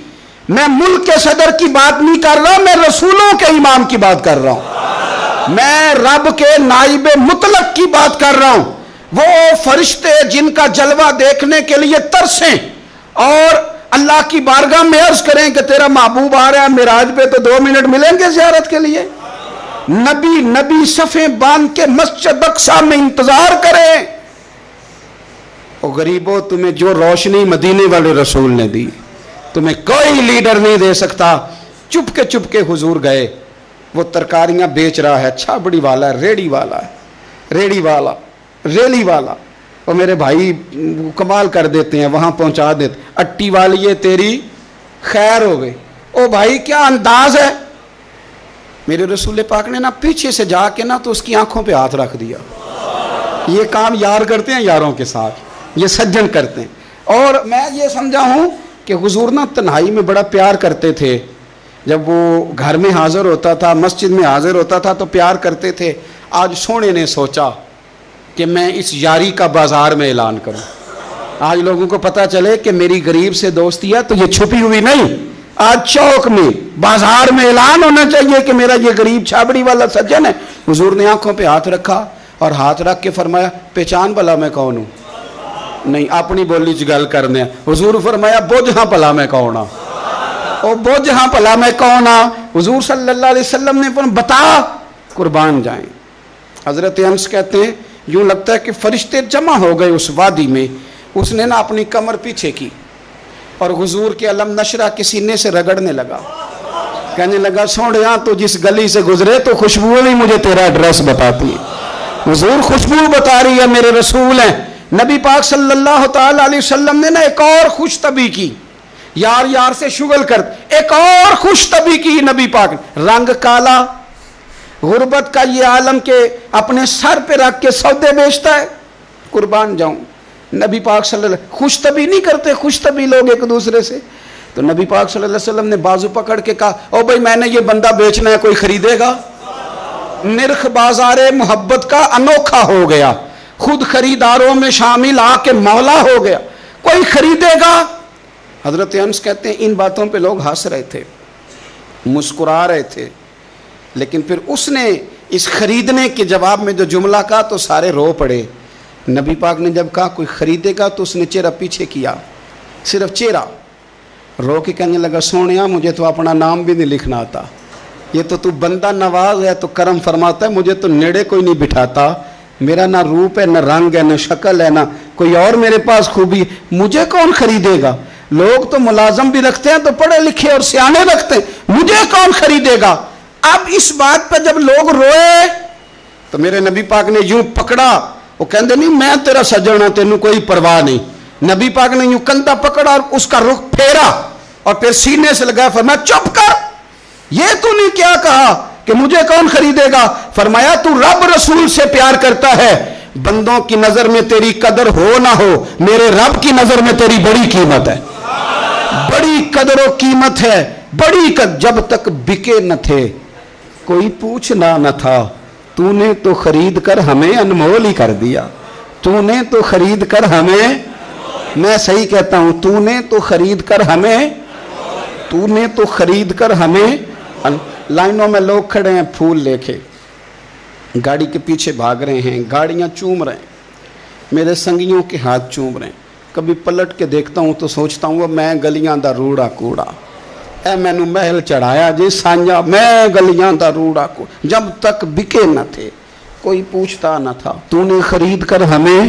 میں ملک کے صدر کی بات نہیں کر رہا، میں رسولوں کے امام کی بات کر رہا ہوں، میں رب کے نائب مطلق کی بات کر رہا ہوں، وہ فرشتے جن کا جلوہ دیکھنے کے لیے ترسیں اور اللہ کی بارگاہ میں عرض کریں کہ تیرا محبوب آ رہا ہے معراج پہ، تو 2 منٹ ملیں گے زیارت کے لیے؟ نبی صفیں باندھ کے مسجد اقصی میں انتظار کریں۔ او غریبو، تمہیں جو روشنی مدینے والے رسول نے دی تمہیں کوئی لیڈر نہیں دے سکتا۔ چپ کے حضور گئے، وہ ترکاریاں بیچ رہا ہے، چھابڑی والا ہے، ریڑی والا، اور میرے بھائی کمال کر دیتے ہیں، وہاں پہنچا دیتے، اٹی والی تیری خیر ہو گئی۔ او بھائی کیا انداز ہے! میرے رسول پاک نے نا پیچھے سے جا کے نا تو اس کی آنکھوں پہ ہاتھ رکھ دیا۔ یہ کام یار کرتے ہیں، یاروں کے ساتھ یہ سجن کرتے ہیں۔ اور میں یہ سمجھا ہوں کہ حضور نا تنہائی میں بڑا پیار کرتے تھے، جب وہ گھر میں حاضر ہوتا تھا، مسجد میں حاضر ہوتا تھا تو پیار کرتے تھے۔ آج سونے نے سوچا کہ میں اس یاری کا بازار میں اعلان کروں، آج لوگوں کو پتہ چلے کہ میری غریب سے دوستی ہے، تو یہ چھپی ہوئی نہیں، آج چوک میں بازار میں اعلان ہونا چاہیے کہ میرا یہ غریب چھابڑی والا سجن ہے۔ حضور نے آنکھوں پہ ہاتھ رکھا اور ہاتھ رکھ کے فرمایا پہچان بھلا میں کون ہوں؟ نہیں، اپنی بولی چ گل کرنے۔ حضور فرمایا بوجھ ہاں بھلا میں کون ہاں، او بوجھ ہاں بھلا میں کون ہاں۔ حضور صلی اللہ علیہ وسلم نے فرمایا بتا، قربان جائیں۔ حضرت انس کہتے ہیں یوں لگتا ہے کہ فرشتے جمع ہو گئے اس وادی میں۔ اس نے نا اپنی کمر پیچھے کی اور حضور کے علم نشرہ کے سینے سے رگڑنے لگا، کہنے لگا سوڑیاں تو جس گلی سے گزرے تو خوشبو بھی مجھے تیرا ایڈریس بتاتی ہے۔ حضور خوشبو بتا رہی ہے، میرے رسول ہیں۔ نبی پاک صلی اللہ تعالی علیہ وسلم نے نا ایک اور خوش طبی کی، یار سے شغل کر ایک اور خوش طبی کی نبی پاک۔ رنگ کالا، غربت کا یہ عالم کے اپنے سر پہ رکھ کے سودے بیچتا ہے، قربان جاؤں۔ نبی پاک صلی اللہ علیہ وسلم خوش طبی نہیں کرتے، خوش طبی لوگ ایک دوسرے سے۔ تو نبی پاک صلی اللہ علیہ وسلم نے بازو پکڑ کے کہا او بھائی میں نے یہ بندہ بیچنا ہے، کوئی خریدے گا؟ نرخ بازار محبت کا انوکھا ہو گیا، خود خریداروں میں شامل آ کے مولا ہو گیا، کوئی خریدے گا؟ حضرت انس کہتے ہیں ان باتوں پہ لوگ ہنس رہے تھے، مسکرا رہے تھے، لیکن پھر اس نے اس خریدنے کے جواب میں جو جملہ کہا تو سارے رو پڑے۔ نبی پاک نے جب کہا کوئی خریدے گا تو اس نے چہرہ پیچھے کیا، صرف چہرہ، رو کے کہنے لگا سونیا مجھے تو اپنا نام بھی نہیں لکھنا آتا، یہ تو بندہ نواز ہے تو کرم فرماتا ہے، مجھے تو نیڑے کوئی نہیں بٹھاتا، میرا نہ روپ ہے، نہ رنگ ہے، نہ شکل ہے، نہ کوئی اور میرے پاس خوبی، مجھے کون خریدے گا؟ لوگ تو ملازم بھی رکھتے ہیں تو پڑھے لکھے اور سیانے رکھتے ہیں، مجھے کون خریدے گا؟ اب اس بات پہ جب لوگ روئے تو میرے نبی پاک نے یوں پکڑا، وہ کہندے نہیں میں تیرا سجن ہوں، تینوں کوئی پرواہ نہیں۔ نبی پاک نے یوں کندھا پکڑا اور اس کا رخ پھیرا اور پھر سینے سے لگایا، فرمایا چپ کر، یہ تو نہیں کیا کہا کہ مجھے کون خریدے گا؟ فرمایا تو رب رسول سے پیار کرتا ہے، بندوں کی نظر میں تیری قدر ہو نہ ہو، میرے رب کی نظر میں تیری بڑی قیمت ہے، بڑی قدر و قیمت ہے، بڑی جب تک بکے نہ تھے کوئی پوچھنا نہ تھا، تو نے تو خرید کر ہمیں انمول ہی کر دیا، تو نے تو خرید کر ہمیں، میں صحیح کہتا ہوں، تو نے تو خرید کر ہمیں، تو نے تو خرید کر ہمیں۔ لائنوں میں لوگ کھڑے ہیں پھول لے کے، گاڑی کے پیچھے بھاگ رہے ہیں، گاڑیاں چوم رہے ہیں، میرے سنگیوں کے ہاتھ چوم رہے ہیں، کبھی پلٹ کے دیکھتا ہوں تو سوچتا ہوں وہ میں گلیاں دا روڑا کوڑا، اے میں نو محل چڑھایا جی سانجا، میں گلیاں دا روڑا کوڑا، جب تک بکے نہ تھے کوئی پوچھتا نہ تھا، تو نے خرید کر ہمیں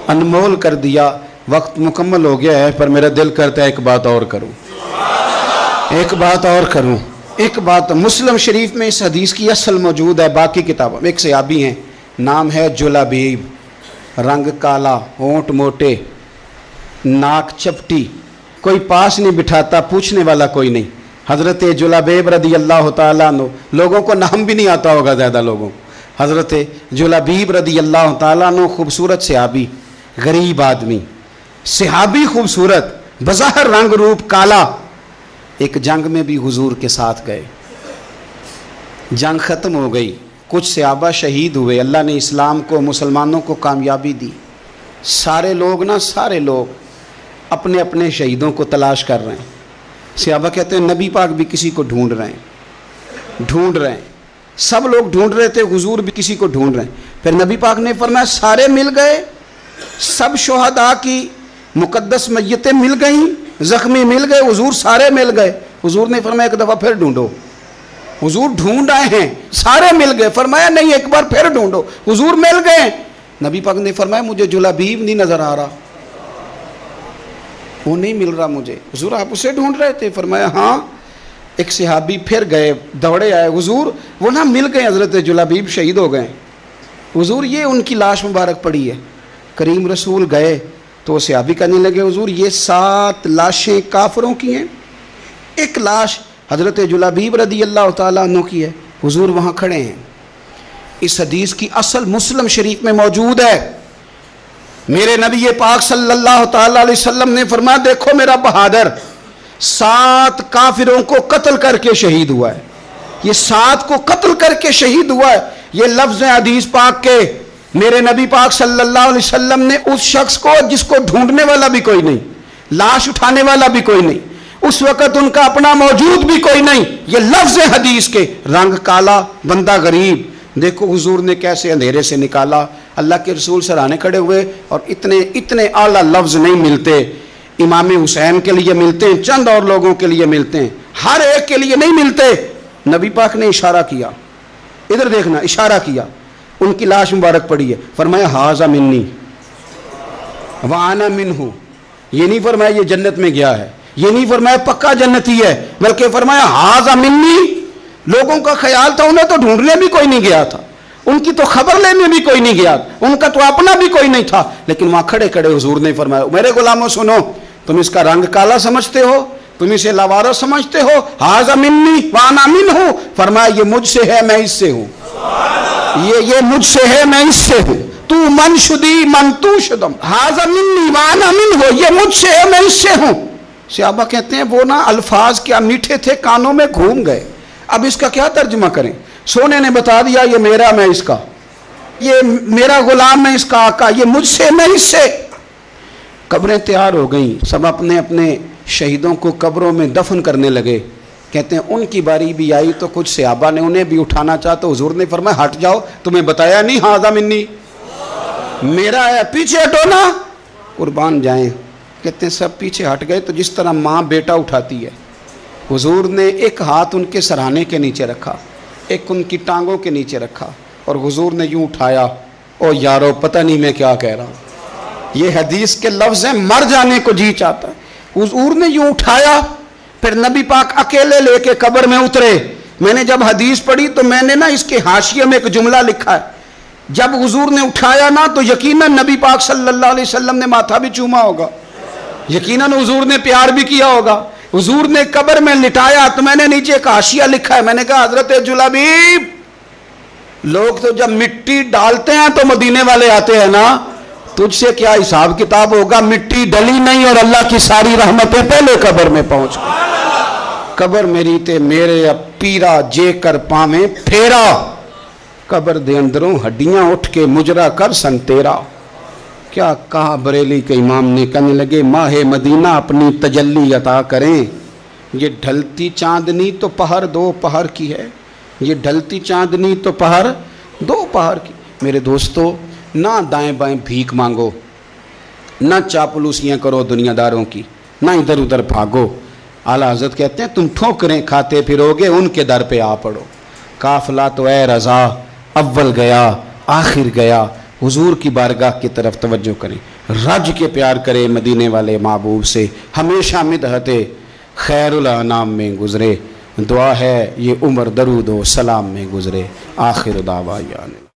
انمول کر دیا۔ وقت مکمل ہو گیا ہے پر میرا دل کرتا ہے ایک بات اور کروں، ایک بات اور کروں، ایک بات۔ مسلم شریف میں اس حدیث کی اصل موجود ہے، باقی کتابوں میں ایک صحابی ہیں، نام ہے جلابیب، رنگ کالا، ہونٹ موٹے، ناک چپٹی، کوئی پاس نہیں بٹھاتا، پوچھنے والا کوئی نہیں۔ حضرت جلابیب رضی اللہ تعالیٰ عنہ، لوگوں کو نام بھی نہیں آتا ہوگا زیادہ لوگوں، حضرت جلابیب رضی اللہ تعالیٰ عنہ خوبصورت صحابی، غریب آدمی، صحابی خوبصورت، بظاہر رنگ روپ کالا۔ ایک جنگ میں بھی حضور کے ساتھ گئے، جنگ ختم ہو گئی، کچھ صحابہ شہید ہوئے، اللہ نے اسلام کو مسلمانوں کو کامیابی دی، سارے لوگ اپنے اپنے شہیدوں کو تلاش کر رہے ہیں۔ صحابہ کہتے ہیں نبی پاک بھی کسی کو ڈھونڈ رہے ہیں، سب لوگ ڈھونڈ رہے تھے، حضور بھی کسی کو ڈھونڈ رہے ہیں۔ پھر نبی پاک نے فرمایا سارے مل گئے، سب شہداء کی مقدس میتیں مل گئیں، زخمی مل گئے، حضور سارے مل گئے۔ حضور نے فرمایا ایک دفعہ پھر ڈھونڈو۔ حضور ڈھونڈ آئے ہیں، سارے مل گئے، فرمایا نہیں ایک بار پھر ڈھونڈو۔ حضور مل گئے۔ نبی پاک نے فرمایا مجھے جلابیب نہیں نظر آ رہا، وہ نہیں مل رہا مجھے۔ حضور آپ اسے ڈھونڈ رہے تھے؟ فرمایا ہاں۔ ایک صحابی پھر گئے، دوڑے آئے، حضور وہ نہ مل گئے، حضرت جلابیب شہید ہو گئے۔ حضور یہ ان کی لاش مبارک پڑی ہے۔ کریم رسول گئے تو صحابی کہنے لگے حضور یہ 7 لاشیں کافروں کی ہیں، ایک لاش حضرت جلابیب رضی اللہ تعالیٰ عنہ کی ہے۔ حضور وہاں کھڑے ہیں۔ اس حدیث کی اصل مسلم شریف میں موجود ہے۔ میرے نبی پاک صلی اللہ تعالیٰ علیہ وسلم نے فرمایا دیکھو میرا بہادر 7 کافروں کو قتل کر کے شہید ہوا ہے، یہ 7 کو قتل کر کے شہید ہوا ہے۔ یہ لفظ حدیث پاک کے میرے نبی پاک صلی اللہ علیہ وسلم نے اس شخص کو جس کو ڈھونڈنے والا بھی کوئی نہیں، لاش اٹھانے والا بھی کوئی نہیں، اس وقت ان کا اپنا موجود بھی کوئی نہیں، یہ لفظ حدیث کے، رنگ کالا بندہ غریب، دیکھو حضور نے کیسے اندھیرے سے نکالا۔ اللہ کے رسول سرانے کھڑے ہوئے، اور اتنے اعلیٰ لفظ نہیں ملتے، امام حسین کے لیے ملتے ہیں، چند اور لوگوں کے لیے ملتے ہیں، ہر ایک کے لیے نہیں ملتے۔ نبی پاک نے اشارہ کیا، ادھر دیکھنا، اشارہ کیا، ان کی لاش مبارک پڑی ہے، فرمایا ھذا منی وانا منہ۔ یہ نہیں فرمایا یہ جنت میں گیا ہے، یہ نہیں فرمایا پکا جنتی ہے، بلکہ فرمایا ھذا منی۔ لوگوں کا خیال تھا انہیں تو ڈھونڈنے بھی کوئی نہیں گیا تھا، ان کی تو خبر لینے بھی کوئی نہیں گیا، ان کا تو اپنا بھی کوئی نہیں تھا، لیکن وہاں کھڑے کھڑے حضور نے فرمایا میرے غلاموں سنو، تم اس کا رنگ کالا سمجھتے ہو، تم اسے لاوارث سمجھتے ہو، ھذا منی وانا منہ، فرمایا یہ مجھ سے ہے میں اس سے ہوں، یہ مجھ سے ہے میں اس سے ہوں، تو من شدی من تو شدم، ھذا منی وانا منہ، یہ مجھ سے ہے میں اس سے ہوں۔ صحابہ کہتے ہیں وہ نا الفاظ کیا میٹھے تھے، کانوں میں گھوم گئے، اب اس کا کیا ترجمہ کریں؟ سونے نے بتا دیا یہ میرا میں اس کا، یہ میرا غلام میں اس کا آقا، یہ مجھ سے میں اس سے۔ قبریں تیار ہو گئیں، سب اپنے اپنے شہیدوں کو قبروں میں دفن کرنے لگے۔ کہتے ہیں ان کی باری بھی آئی تو کچھ صحابہ نے انہیں بھی اٹھانا چاہا تو حضور نے فرمایا ہٹ جاؤ، تمہیں بتایا نہیں ھذا منی، میرا ہے، پیچھے ہٹو نا، قربان جائیں۔ کہتے ہیں سب پیچھے ہٹ گئے، تو جس طرح ماں بیٹا اٹھاتی ہے، حضور نے ایک ہاتھ ان کے سرہانے کے نیچے رکھا، ایک ان کی ٹانگوں کے نیچے رکھا، اور حضور نے یوں اٹھایا، او یارو پتہ نہیں میں کیا کہہ رہا ہوں، یہ حدیث کے لفظ ہیں، مر جانے کو جی چاہتا ہے۔ حضور نے یوں اٹھایا، پھر نبی پاک اکیلے لے کے قبر میں اترے۔ میں نے جب حدیث پڑھی تو میں نے نا اس کے حاشیے میں ایک جملہ لکھا ہے، جب حضور نے اٹھایا نا تو یقیناً نبی پاک صلی اللہ علیہ وسلم نے ماتھا بھی چوما ہوگا، یقیناً حضور نے پیار بھی کیا ہوگا۔ حضور نے قبر میں لٹایا تو میں نے نیچے ایک حاشیہ لکھا ہے، میں نے کہا حضرت جلابیب، لوگ تو جب مٹی ڈالتے ہیں تو مدینے والے آتے ہیں نا، تجھ سے کیا حساب کتاب ہوگا، مٹی ڈلی نہیں اور اللہ کی ساری رحمتیں پہلے قبر میں پہنچ گئی۔ قبر میری تے میرے اب پیرا جے کر پاویں پھیرا، قبر دے اندروں ہڈیاں اٹھ کے مجرا کر سن تیرا۔ کیا کہا بریلی کے امام نے، کہنے لگے ماہ مدینہ اپنی تجلی عطا کریں، یہ ڈھلتی چاندنی تو پہر 2 پہر کی ہے، یہ ڈھلتی چاندنی تو پہر 2 پہر کی۔ میرے دوستو، نہ دائیں بائیں بھیک مانگو، نہ چاپلوسیاں کرو دنیا داروں کی، نہ ادھر ادھر بھاگو۔ اعلیٰ حضرت کہتے ہیں تم ٹھوکریں کھاتے پھرو گے ان کے در پہ آ پڑو۔ قافلہ تو اے رضا اول گیا آخر گیا، حضور کی بارگاہ کی طرف توجہ کریں، رج کے پیار کریں مدینے والے محبوب سے، ہمیشہ مدحت خیر الانام میں گزرے، دعا ہے یہ عمر درود و سلام میں گزرے۔ آخر دعوانا